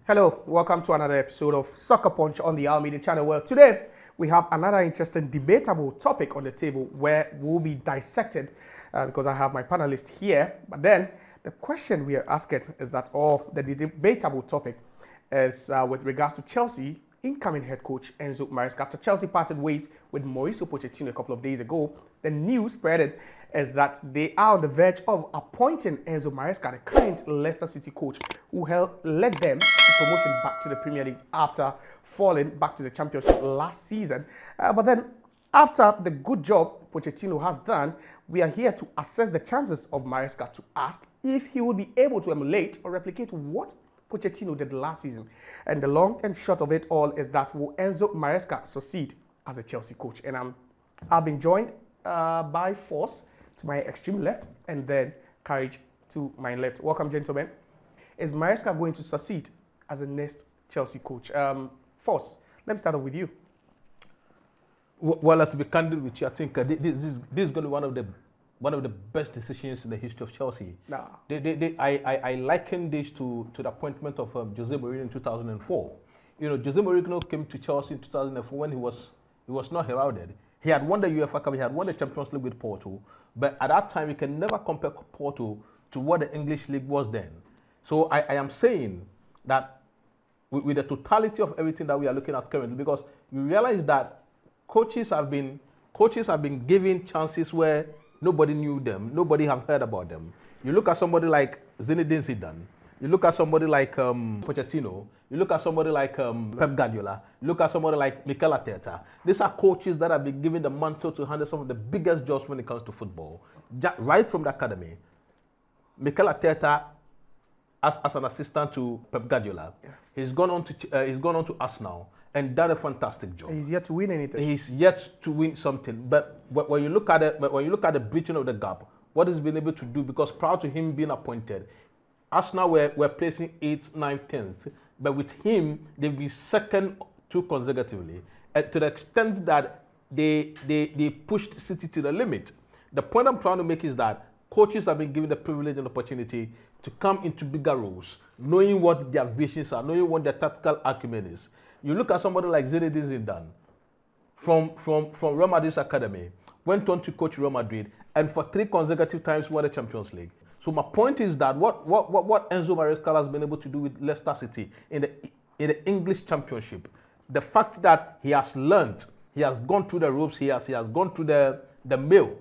Hello, welcome to another episode of Soccer Punch on the ALmedia channel. Well, today we have another interesting debatable topic on the table where we'll be dissected because I have my panelists here. But then the question we are asking is that, the debatable topic is with regards to Chelsea incoming head coach Enzo Maresca. After Chelsea parted ways with Mauricio Pochettino a couple of days ago, the news spreaded is that they are on the verge of appointing Enzo Maresca, the current Leicester City coach, who led them to promotion back to the Premier League after falling back to the Championship last season. But then, after the good job Pochettino has done, we are here to assess the chances of Maresca, to ask if he will be able to emulate or replicate what Pochettino did last season. And the long and short of it all is that will Enzo Maresca succeed as a Chelsea coach? And I've been joined by Force to my extreme left and then Courage to my left. Welcome, gentlemen. Is Maresca going to succeed as the next Chelsea coach? Force, let me start off with you. Well, to be candid with you, I think this is going to be one of the best decisions in the history of Chelsea. Nah. I liken this to the appointment of Jose Mourinho in 2004. You know, Jose Mourinho came to Chelsea in 2004 when he was not heralded. He had won the UEFA Cup, he had won the Champions League with Porto, but at that time, you can never compare Porto to what the English League was then. So I am saying that with the totality of everything that we are looking at currently, because you realize that coaches have been given chances where nobody knew them, nobody have heard about them. You look at somebody like Zinedine Zidane, you look at somebody like Pochettino, you look at somebody like Pep Guardiola, you look at somebody like Mikel Arteta. These are coaches that have been given the mantle to handle some of the biggest jobs when it comes to football. Right from the academy, Mikel Arteta, as an assistant to Pep Guardiola, he's gone on to Arsenal and done a fantastic job. He's yet to win anything. He's yet to win something. But when you look at the breaching of the gap, what he's been able to do, because prior to him being appointed, Arsenal were placing 8th, 9th, 10th. But with him, they've been second two consecutively. And to the extent that they pushed City to the limit. The point I'm trying to make is that coaches have been given the privilege and opportunity to come into bigger roles, knowing what their visions are, knowing what their tactical acumen is. You look at somebody like Zinedine Zidane, from Real Madrid's academy, went on to coach Real Madrid, and for 3 consecutive times won the Champions League. So my point is that what Enzo Maresca has been able to do with Leicester City in the English Championship, the fact that he has learned, he has gone through the ropes, he has gone through the mill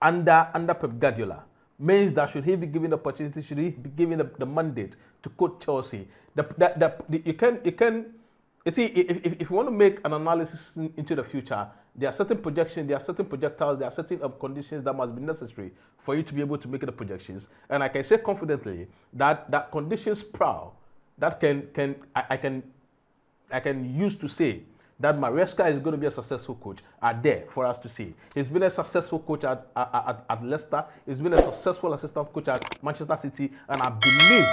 under Pep Guardiola, means that should he be given the opportunity, should he be given the mandate to coach Chelsea, you see, if you want to make an analysis into the future, there are certain projections, there are certain projectiles, there are certain conditions that must be necessary for you to be able to make the projections. And I can say confidently that conditions proud that I can use to say that Maresca is going to be a successful coach are there for us to see. He's been a successful coach at Leicester. He's been a successful assistant coach at Manchester City, and I believe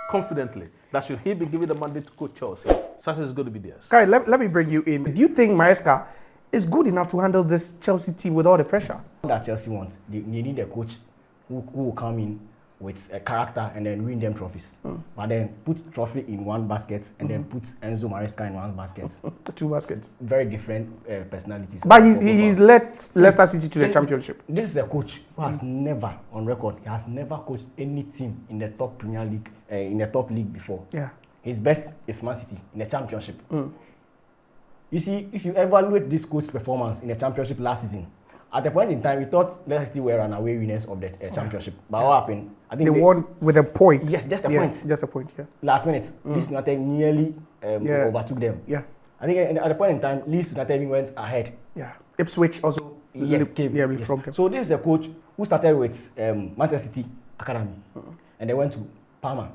confidently that should he be given the mandate to coach Chelsea, success is going to be theirs. Kai, let me bring you in. Do you think Maresca is good enough to handle this Chelsea team with all the pressure that Chelsea wants? They need a coach who will come in with a character and then win them trophies. But then put trophy in one basket and then put Enzo Maresca in one basket. 2 baskets. Very different personalities. But he's led Leicester City to the Championship. This is a coach who has never, on record, he has never coached any team in the top Premier League, in the top league before. Yeah. His best is Man City in the Championship. You see, if you evaluate this coach's performance in the Championship last season, at the point in time, we thought Leicester City were runaway winners of the Championship. But what happened? I think they won with a point. Yes, just a point. Just a point, yeah. Last minute, Leeds United nearly overtook them. Yeah. I think at the point in time, Leeds United even went ahead. Yeah. Ipswich also came. Yeah, from them. So this is a coach who started with Manchester City Academy, and then went to Parma.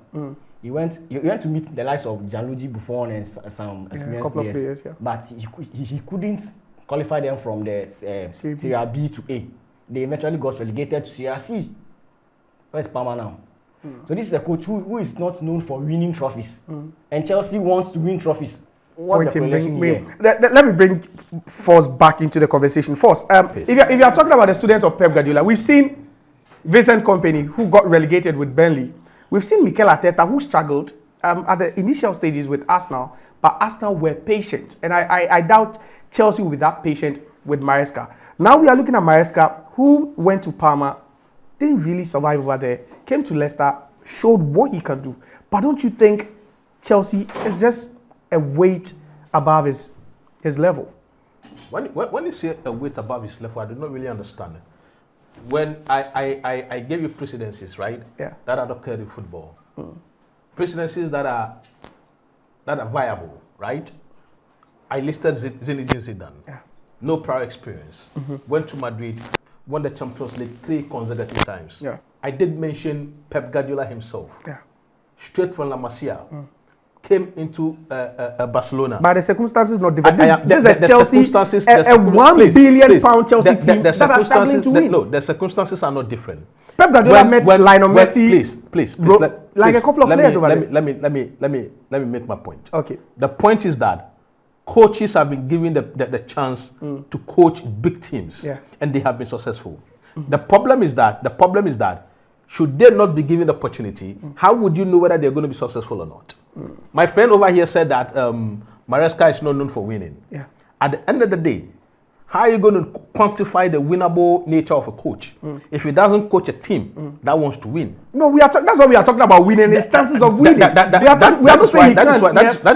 He went to meet the likes of Gianluigi Buffon and some experienced players, but he couldn't qualify them from the Serie B to A. They eventually got relegated to Serie C. Where's Parma now? So this is a coach who is not known for winning trophies, and Chelsea wants to win trophies. What's the correlation here? Let me bring Force back into the conversation. Force, if you are talking about the students of Pep Guardiola, we've seen Vincent Kompany, who got relegated with Burnley. We've seen Mikel Arteta, who struggled at the initial stages with Arsenal, but Arsenal were patient. And I doubt Chelsea will be that patient with Maresca. Now we are looking at Maresca, who went to Parma, didn't really survive over there, came to Leicester, showed what he can do. But don't you think Chelsea is just a weight above his level? When you say a weight above his level, I do not really understand it. When I gave you precedences, right? Yeah. That are occurred in football. Precedences that are viable, right? I listed Zinedine Zidane. Yeah. No prior experience. Went to Madrid, won the Champions League 3 consecutive times. Yeah. I did mention Pep Guardiola himself. Yeah. Straight from La Masia. Came into Barcelona. But the circumstances not different. This is the a Chelsea, circumstances, a £1 billion Chelsea team that are struggling to win. No, the circumstances are not different. Pep Guardiola met Lionel Messi. Please, like a couple of players over there. Let me make my point. Okay. The point is that coaches have been given the chance to coach big teams, and they have been successful. The problem is that should they not be given the opportunity, how would you know whether they're going to be successful or not? My friend over here said that Maresca is not known for winning. Yeah. At the end of the day, how are you going to quantify the winnable nature of a coach if he doesn't coach a team that wants to win? No, that's what we are talking about, winning. His chances of winning. That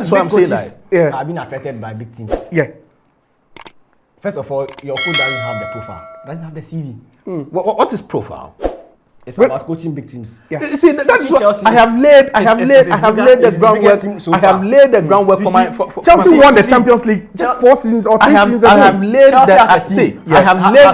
is why I'm saying that. Yeah. I've been affected by big teams. Yeah. First of all, your coach doesn't have the profile, doesn't have the CV. What is profile? It's about coaching big teams. Yeah. See, that's what I have laid the groundwork. I have laid the groundwork for my. Chelsea won the Champions League just 4 seasons or 3 seasons ago. I have laid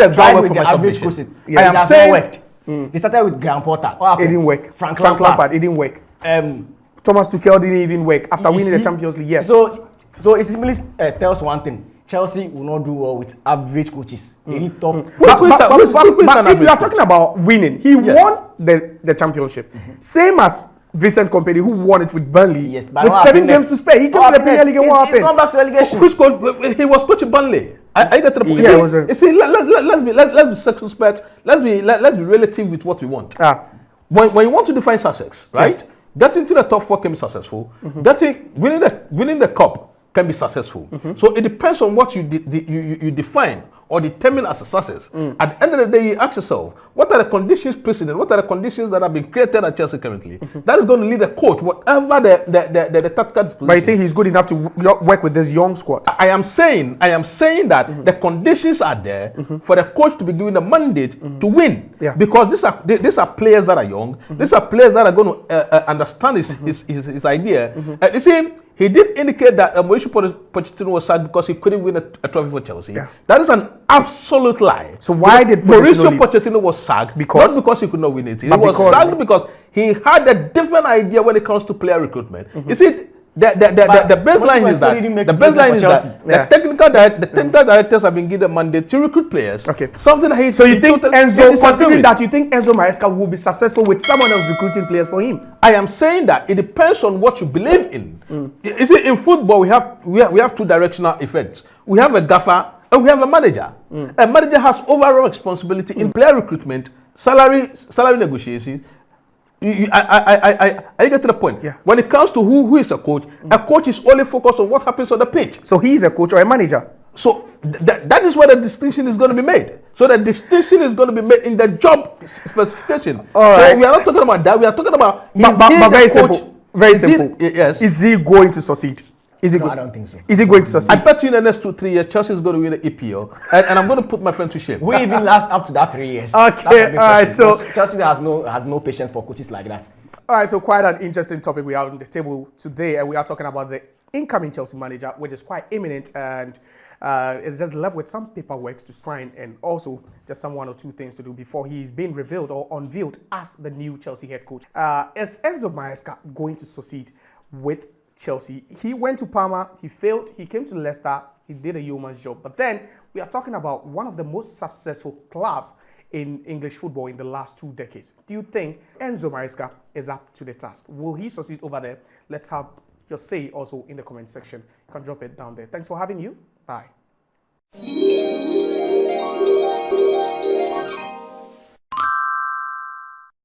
the groundwork for my submission. I am saying they started with Graham Potter. It didn't work. Frank Lampard. It didn't work. Thomas Tuchel didn't even work after winning the Champions League. Yes. So it simply tells one thing. Chelsea will not do well with average coaches. They need top. But if you are talking about winning, he won the championship. Same as Vincent Kompany, who won it with Burnley. Yes, but with 7 games to spare. He came to the Premier League and what happened? He's gone back to relegation. Which coach? He was coaching Burnley. I get to the point. Yeah, you see, let's be circumspect. Let's be relative with what we want. When you want to define success, right? Getting to the top 4 can be successful. Winning the cup can be successful. So it depends on what you define or determine as a success. At the end of the day, you ask yourself, what are the conditions precedent? What are the conditions that have been created at Chelsea currently? That is going to lead the coach, whatever the tactical disposition. But you think he's good enough to work with this young squad? I am saying that the conditions are there for the coach to be given the mandate to win. Yeah. Because these are players that are young. These are players that are going to understand his idea. You see, he did indicate that Mauricio Pochettino was sacked because he couldn't win a trophy for Chelsea. Yeah. That is an absolute lie. So why did Mauricio Pochettino was sacked? Not because he could not win it. He was sacked because he had a different idea when it comes to player recruitment. You see, the baseline is that the technical directors have been given a mandate to recruit players. Okay. Something that he. So you think considering that, you think Enzo Maresca will be successful with someone else recruiting players for him? I am saying that it depends on what you believe in. You see, in football we have 2 directional effects. We have a gaffer and we have a manager. A manager has overall responsibility in player recruitment, salary negotiations. I get to the point. Yeah. When it comes to who is a coach is only focused on what happens on the pitch. So he is a coach or a manager. So that is where the distinction is going to be made. So the distinction is going to be made in the job specification. All right. So we are not talking about that. We are talking about but very simple. Very simple. Yes. Is he going to succeed? No, I don't think so. Is he going to succeed? I bet you in the next 2-3 years, Chelsea is going to win the EPL, and I'm going to put my friend to shame. We even last up to that 3 years. Okay, all right. So Chelsea has no patience for coaches like that. All right. So quite an interesting topic we have on the table today, and we are talking about the incoming Chelsea manager, which is quite imminent, and it's just left with some paperwork to sign, and also just some 1 or 2 things to do before he's being revealed or unveiled as the new Chelsea head coach. Is Enzo Maresca going to succeed with Chelsea? He went to Parma, he failed, he came to Leicester, he did a yeoman's job. But then we are talking about one of the most successful clubs in English football in the last 2 decades. Do you think Enzo Maresca is up to the task? Will he succeed over there? Let's have your say also in the comment section. You can drop it down there. Thanks for having you. Bye.